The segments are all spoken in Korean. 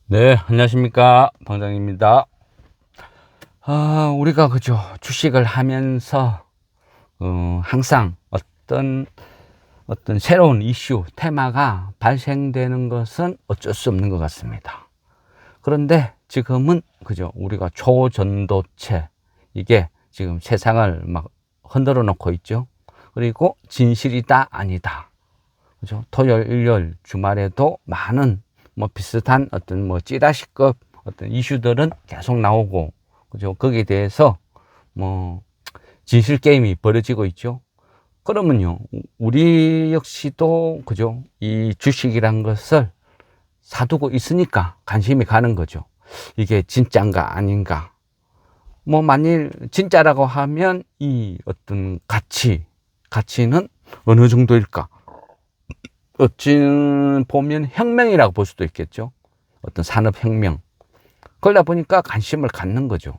네, 안녕하십니까. 방장입니다. 우리가 그죠. 주식을 하면서, 항상 어떤 새로운 이슈, 테마가 발생되는 것은 어쩔 수 없는 것 같습니다. 그런데 지금은 그죠. 우리가 초전도체, 이게 지금 세상을 막 흔들어 놓고 있죠. 그리고 진실이다, 아니다. 그죠. 토요일, 일요일, 주말에도 많은 비슷한 어떤 찌라시급 어떤 이슈들은 계속 나오고, 그죠. 거기에 대해서 진실 게임이 벌어지고 있죠. 그러면요, 우리 역시도 그죠. 이 주식이란 것을 사두고 있으니까 관심이 가는 거죠. 이게 진짜인가 아닌가. 만일 진짜라고 하면 이 어떤 가치는 어느 정도일까? 어찌 보면 혁명이라고 볼 수도 있겠죠. 어떤 산업혁명. 그러다 보니까 관심을 갖는 거죠.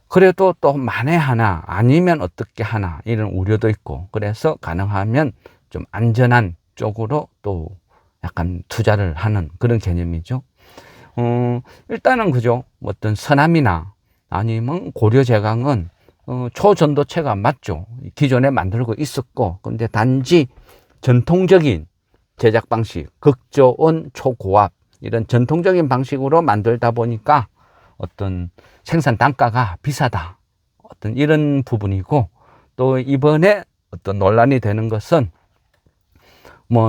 그래도 또 만에 하나 아니면 어떻게 하나 이런 우려도 있고, 그래서 가능하면 좀 안전한 쪽으로 또 약간 투자를 하는 그런 개념이죠. 일단은 그죠. 어떤 서남이나 아니면 고려제강은 초전도체가 맞죠. 기존에 만들고 있었고, 근데 단지 전통적인 제작 방식, 극저온 초고압 이런 전통적인 방식으로 만들다 보니까 어떤 생산 단가가 비싸다, 어떤 이런 부분이고, 또 이번에 어떤 논란이 되는 것은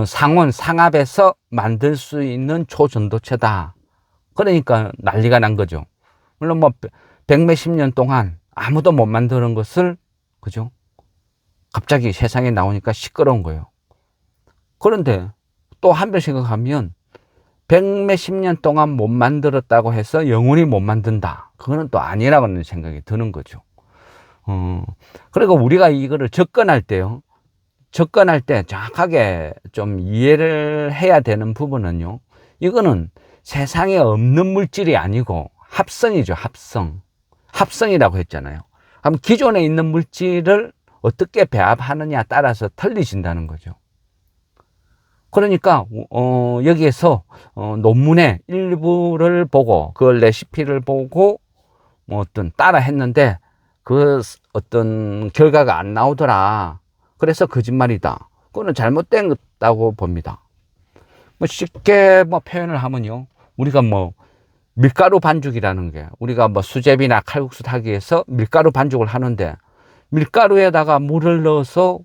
상온 상압에서 만들 수 있는 초전도체다. 그러니까 난리가 난 거죠. 물론 백몇십 년 동안 아무도 못 만드는 것을 그죠? 갑자기 세상에 나오니까 시끄러운 거예요. 그런데 또 한편 생각하면 백몇십 년 동안 못 만들었다고 해서 영원히 못 만든다. 그거는 또 아니라는 생각이 드는 거죠. 그리고 우리가 이거를 접근할 때요. 접근할 때 정확하게 좀 이해를 해야 되는 부분은요. 이거는 세상에 없는 물질이 아니고 합성이죠. 합성이라고 했잖아요. 그럼 기존에 있는 물질을 어떻게 배합하느냐 따라서 틀리진다는 거죠. 그러니까 여기에서 논문의 일부를 보고 그 레시피를 보고 어떤 따라 했는데 그 어떤 결과가 안 나오더라. 그래서 거짓말이다. 그거는 잘못된 거다고 봅니다. 쉽게 표현을 하면요. 우리가 밀가루 반죽이라는 게, 우리가 수제비나 칼국수 하기 위해서 밀가루 반죽을 하는데 밀가루에다가 물을 넣어서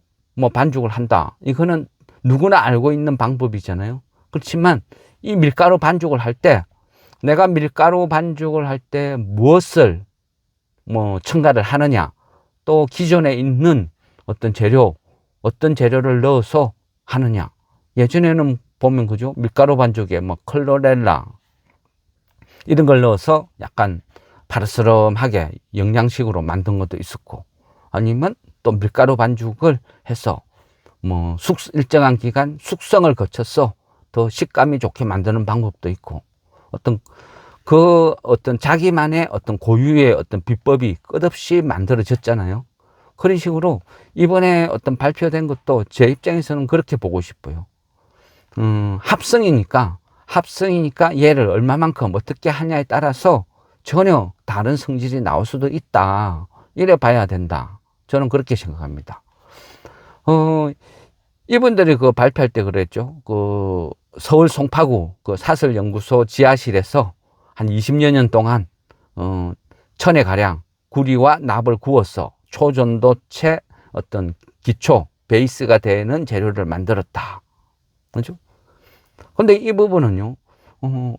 반죽을 한다. 이거는 누구나 알고 있는 방법이잖아요. 그렇지만 이 밀가루 반죽을 할 때, 내가 밀가루 반죽을 할 때 무엇을 첨가를 하느냐, 또 기존에 있는 어떤 재료를 넣어서 하느냐. 예전에는 보면 그죠, 밀가루 반죽에 클로렐라 이런 걸 넣어서 약간 바르스름하게 영양식으로 만든 것도 있었고, 아니면 또 밀가루 반죽을 해서 일정한 기간 숙성을 거쳐서 더 식감이 좋게 만드는 방법도 있고, 어떤 자기만의 어떤 고유의 어떤 비법이 끝없이 만들어졌잖아요. 그런 식으로 이번에 어떤 발표된 것도 제 입장에서는 그렇게 보고 싶어요. 합성이니까 얘를 얼마만큼 어떻게 하냐에 따라서 전혀 다른 성질이 나올 수도 있다. 이래 봐야 된다. 저는 그렇게 생각합니다. 이분들이 그 발표할 때 그랬죠. 그 서울 송파구 그 사설연구소 지하실에서 한 20여 년 동안 천에 가량 구리와 납을 구워서 초전도체 어떤 기초 베이스가 되는 재료를 만들었다. 그죠? 근데 이 부분은요,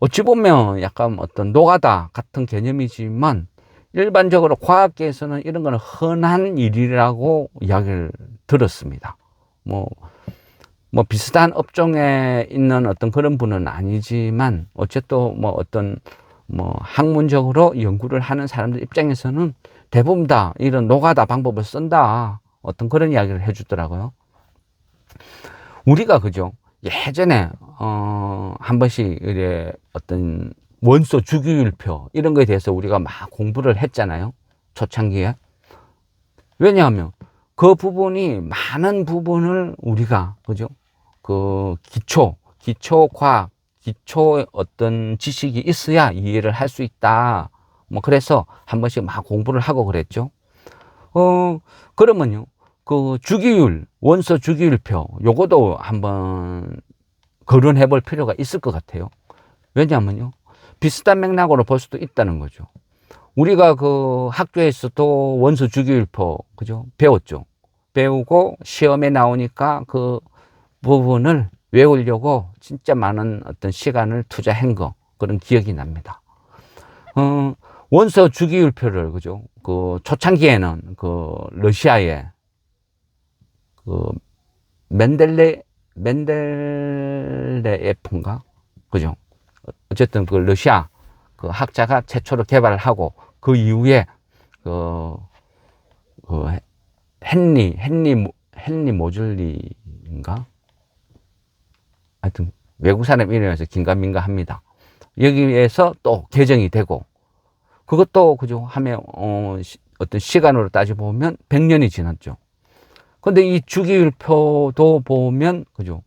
어찌 보면 약간 어떤 노가다 같은 개념이지만, 일반적으로 과학계에서는 이런 거는 흔한 일이라고 이야기를 들었습니다. 비슷한 업종에 있는 어떤 그런 분은 아니지만, 어쨌든 학문적으로 연구를 하는 사람들 입장에서는 대부분 다 이런 노가다 방법을 쓴다. 어떤 그런 이야기를 해주더라고요. 우리가 그죠? 예전에 한 번씩 이제 어떤 원소 주기율표 이런 거에 대해서 우리가 막 공부를 했잖아요. 초창기에. 왜냐하면 그 부분이 많은 부분을 우리가 그죠? 그 기초 과학 기초 어떤 지식이 있어야 이해를 할 수 있다. 뭐 그래서 한 번씩 막 공부를 하고 그랬죠. 그러면요, 그 주기율, 원소 주기율표, 요거도 한번 거론해 볼 필요가 있을 것 같아요. 왜냐하면요, 비슷한 맥락으로 볼 수도 있다는 거죠. 우리가 그 학교에서도 원소 주기율표, 그죠? 배웠죠. 배우고 시험에 나오니까 그 부분을 외우려고 진짜 많은 어떤 시간을 투자한 거, 그런 기억이 납니다. 원소 주기율표를, 그죠? 그 초창기에는 그 러시아의 그 멘델레예프인가? 그죠? 어쨌든 그 러시아 그 학자가 최초로 개발을 하고 그 이후에 그, 그 헨리 모즐리인가? 하여튼 외국 사람 이름이라서 긴가민가 합니다. 여기에서 또 개정이 되고 그것도 그죠? 하면 어떤 시간으로 따져보면 100년이 지났죠. 근데 이 주기율표도 보면 그죠?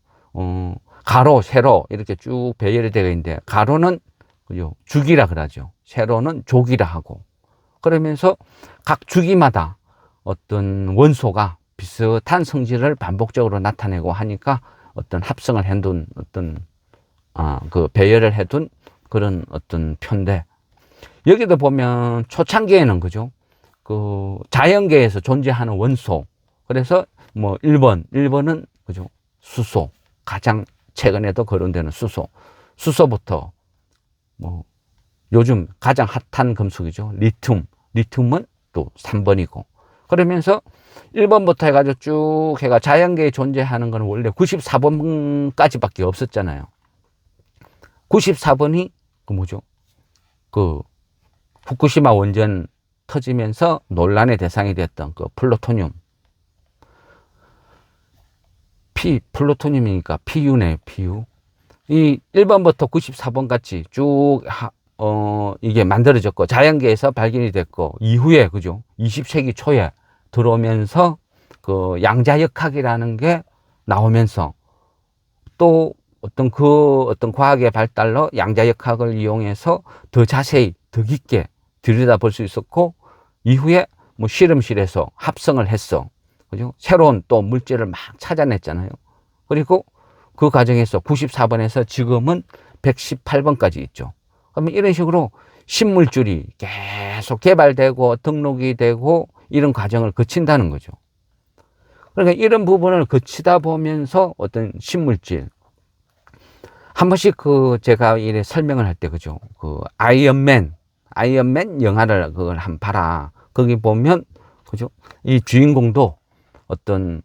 가로, 세로 이렇게 쭉 배열이 되어 있는데 가로는 그죠? 주기라 그러죠. 세로는 조기라 하고 그러면서 각 주기마다 어떤 원소가 비슷한 성질을 반복적으로 나타내고 하니까 어떤 합성을 해둔 어떤 그 배열을 해둔 그런 어떤 표인데 여기도 보면 초창기에는 그죠? 그 자연계에서 존재하는 원소 그래서 뭐 1번은 그죠? 수소 가장 최근에도 거론되는 수소부터 뭐 요즘 가장 핫한 금속이죠. 리튬은 또 3번이고 그러면서 1번부터 해가지고 쭉 해가 자연계에 존재하는 건 원래 94번까지밖에 없었잖아요. 94번이 그 뭐죠? 그 후쿠시마 원전 터지면서 논란의 대상이 됐던 그 플루토늄. 플루토늄이니까 PU네요, PU. 이 1번부터 94번 같이 쭉 이게 만들어졌고 자연계에서 발견이 됐고 이후에 그죠? 20세기 초에 들어오면서 그 양자역학이라는 게 나오면서 또 어떤 과학의 발달로 양자역학을 이용해서 더 자세히 더 깊게 들여다볼 수 있었고 이후에 뭐 실험실에서 합성을 했어. 그죠? 새로운 또 물질을 막 찾아냈잖아요. 그리고 그 과정에서 94번에서 지금은 118번까지 있죠. 그러면 이런 식으로 신물줄이 계속 개발되고 등록이 되고 이런 과정을 거친다는 거죠. 그러니까 이런 부분을 거치다 보면서 어떤 신물질 한 번씩 그 제가 이래 설명을 할 때 그죠. 그 아이언맨 영화를 그걸 한번 봐라. 거기 보면 그죠. 이 주인공도 어떤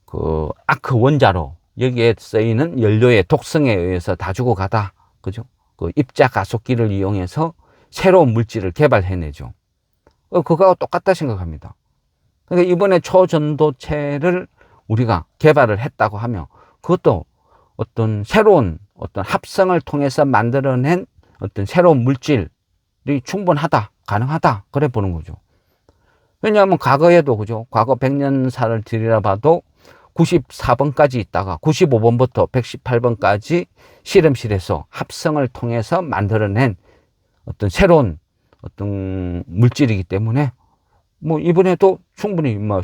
그 아크 원자로 여기에 쓰이는 연료의 독성에 의해서 다 죽어가다. 그죠. 그 입자 가속기를 이용해서 새로운 물질을 개발해내죠. 그거하고 똑같다 생각합니다. 그러니까 이번에 초전도체를 우리가 개발을 했다고 하면 그것도 어떤 새로운 어떤 합성을 통해서 만들어낸 어떤 새로운 물질이 충분하다, 가능하다, 그래 보는 거죠. 왜냐하면 과거에도 그죠. 과거 100년사를 들이라 봐도 94번까지 있다가 95번부터 118번까지 실험실에서 합성을 통해서 만들어낸 어떤 새로운 어떤 물질이기 때문에 뭐 이번에도 충분히 뭐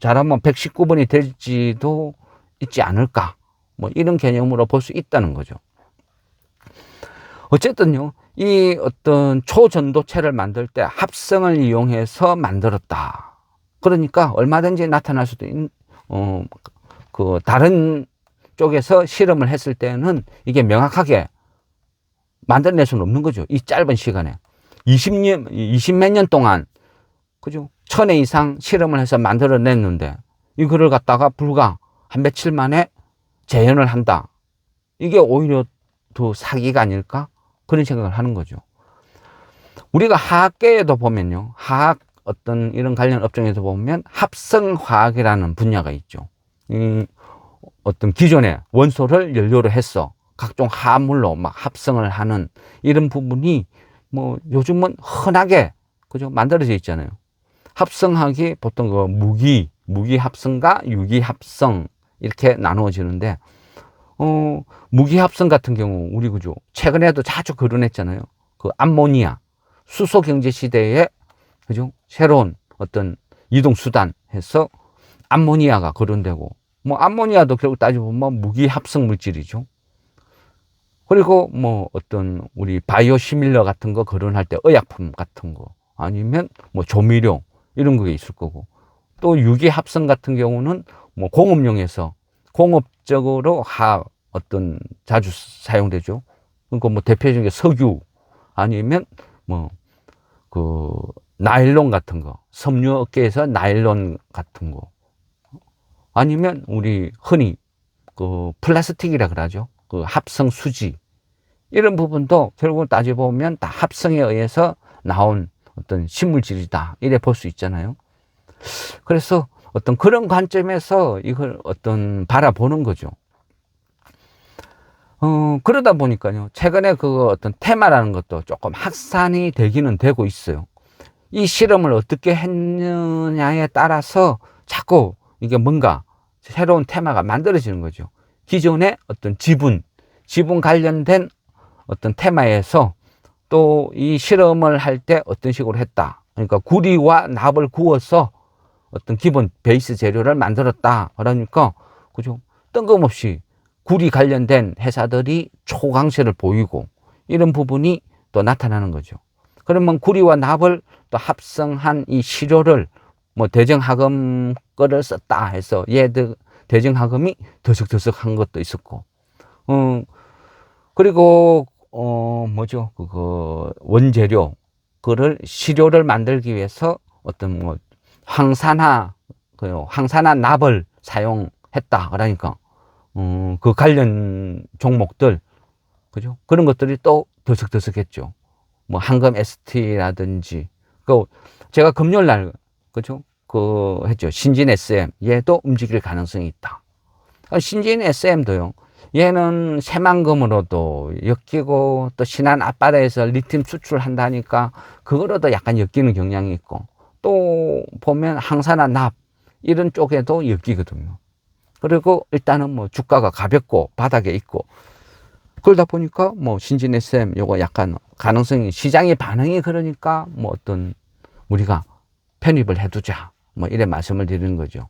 잘하면 119번이 될지도 있지 않을까. 뭐 이런 개념으로 볼 수 있다는 거죠. 어쨌든요, 이 어떤 초전도체를 만들 때 합성을 이용해서 만들었다. 그러니까 얼마든지 나타날 수도 있는, 그 다른 쪽에서 실험을 했을 때는 이게 명확하게 만들어낼 수는 없는 거죠. 이 짧은 시간에. 20몇 년 동안, 그죠? 1000회 이상 실험을 해서 만들어냈는데, 이거를 갖다가 불과 한 며칠 만에 재현을 한다. 이게 오히려 더 사기가 아닐까? 그런 생각을 하는 거죠. 우리가 화학계에도 보면요. 화학 어떤 이런 관련 업종에서 보면 합성화학이라는 분야가 있죠. 어떤 기존의 원소를 연료로 해서 각종 화합물로 막 합성을 하는 이런 부분이 뭐 요즘은 흔하게 그죠? 만들어져 있잖아요. 합성학이 보통 그 무기 합성과 유기 합성 이렇게 나누어지는데 무기합성 같은 경우 우리 그죠 최근에도 자주 거론했잖아요. 그 암모니아 수소 경제 시대에 그죠 새로운 어떤 이동 수단 해서 암모니아가 거론되고, 뭐 암모니아도 결국 따져보면 무기합성 물질이죠. 그리고 뭐 어떤 우리 바이오 시밀러 같은 거 거론할 때 의약품 같은 거 아니면 뭐 조미료 이런 거 있을 거고, 또 유기 합성 같은 경우는 뭐 공업용에서 공업적으로 어떤 자주 사용되죠. 그러니까 뭐 대표적인 게 석유 아니면 뭐 그 나일론 같은 거, 섬유 업계에서 나일론 같은 거, 아니면 우리 흔히 그 플라스틱이라 그러죠. 그 합성 수지 이런 부분도 결국 따져보면 다 합성에 의해서 나온 어떤 신물질이다 이래 볼 수 있잖아요. 그래서 어떤 그런 관점에서 이걸 어떤 바라보는 거죠. 그러다 보니까요, 최근에 그 어떤 테마라는 것도 조금 확산이 되기는 되고 있어요. 이 실험을 어떻게 했느냐에 따라서 자꾸 이게 뭔가 새로운 테마가 만들어지는 거죠. 기존의 어떤 지분 관련된 어떤 테마에서 또 이 실험을 할 때 어떤 식으로 했다. 그러니까 구리와 납을 구워서 어떤 기본 베이스 재료를 만들었다. 그러니까, 그죠? 뜬금없이 구리 관련된 회사들이 초강세를 보이고 이런 부분이 또 나타나는 거죠. 그러면 구리와 납을 또 합성한 이 시료를 뭐 대정하금 거를 썼다 해서 얘들 대정하금이 더석더석한 것도 있었고, 그리고 뭐죠? 그거 원재료 그를 시료를 만들기 위해서 어떤 뭐 황산화 납을 사용했다. 그러니까 그 관련 종목들, 그죠? 그런 것들이 또 더석더석했죠. 뭐 한금 ST라든지, 그 제가 금요일 날 그죠? 그 했죠. 신진 SM 얘도 움직일 가능성이 있다. 신진 SM도요. 얘는 새만금으로도 엮이고 또 신안 앞바다에서 리튬 수출한다니까 그거로도 약간 엮이는 경향이 있고, 또 보면 항산화 납 이런 쪽에도 엮이거든요. 그리고 일단은 뭐 주가가 가볍고 바닥에 있고 그러다 보니까 뭐 신진 SM 요거 약간 가능성이, 시장의 반응이 그러니까 뭐 어떤 우리가 편입을 해두자 뭐 이래 말씀을 드리는 거죠.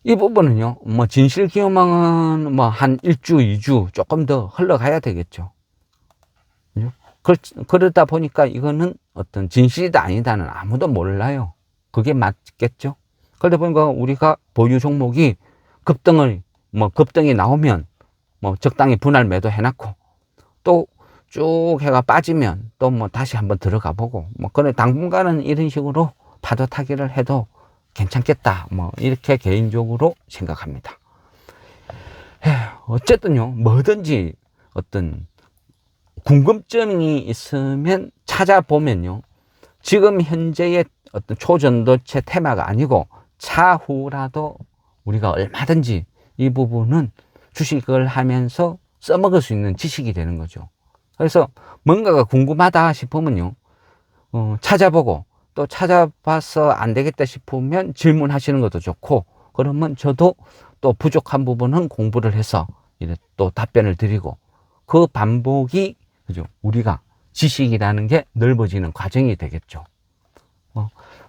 이 부분은요, 뭐 진실규명은 뭐 한 1주, 2주 조금 더 흘러가야 되겠죠. 그러다 보니까 이거는 어떤 진실이다 아니다는 아무도 몰라요. 그게 맞겠죠. 그러다 보니까 우리가 보유 종목이 급등이 나오면 뭐 적당히 분할 매도 해놨고, 또 쭉 해가 빠지면 또 뭐 다시 한번 들어가 보고, 뭐 그래 당분간은 이런 식으로 파도 타기를 해도 괜찮겠다, 뭐 이렇게 개인적으로 생각합니다. 어쨌든요, 뭐든지 어떤 궁금증이 있으면 찾아보면요, 지금 현재의 어떤 초전도체 테마가 아니고 차후라도 우리가 얼마든지 이 부분은 주식을 하면서 써먹을 수 있는 지식이 되는 거죠. 그래서 뭔가가 궁금하다 싶으면요, 찾아보고, 또 찾아봐서 안 되겠다 싶으면 질문하시는 것도 좋고, 그러면 저도 또 부족한 부분은 공부를 해서 또 답변을 드리고, 그 반복이 그죠, 우리가 지식이라는 게 넓어지는 과정이 되겠죠.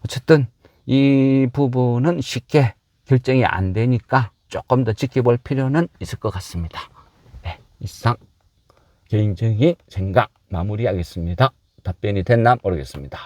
어쨌든 이 부분은 쉽게 결정이 안 되니까 조금 더 지켜볼 필요는 있을 것 같습니다. 네, 이상 개인적인 생각 마무리하겠습니다. 답변이 됐나 모르겠습니다.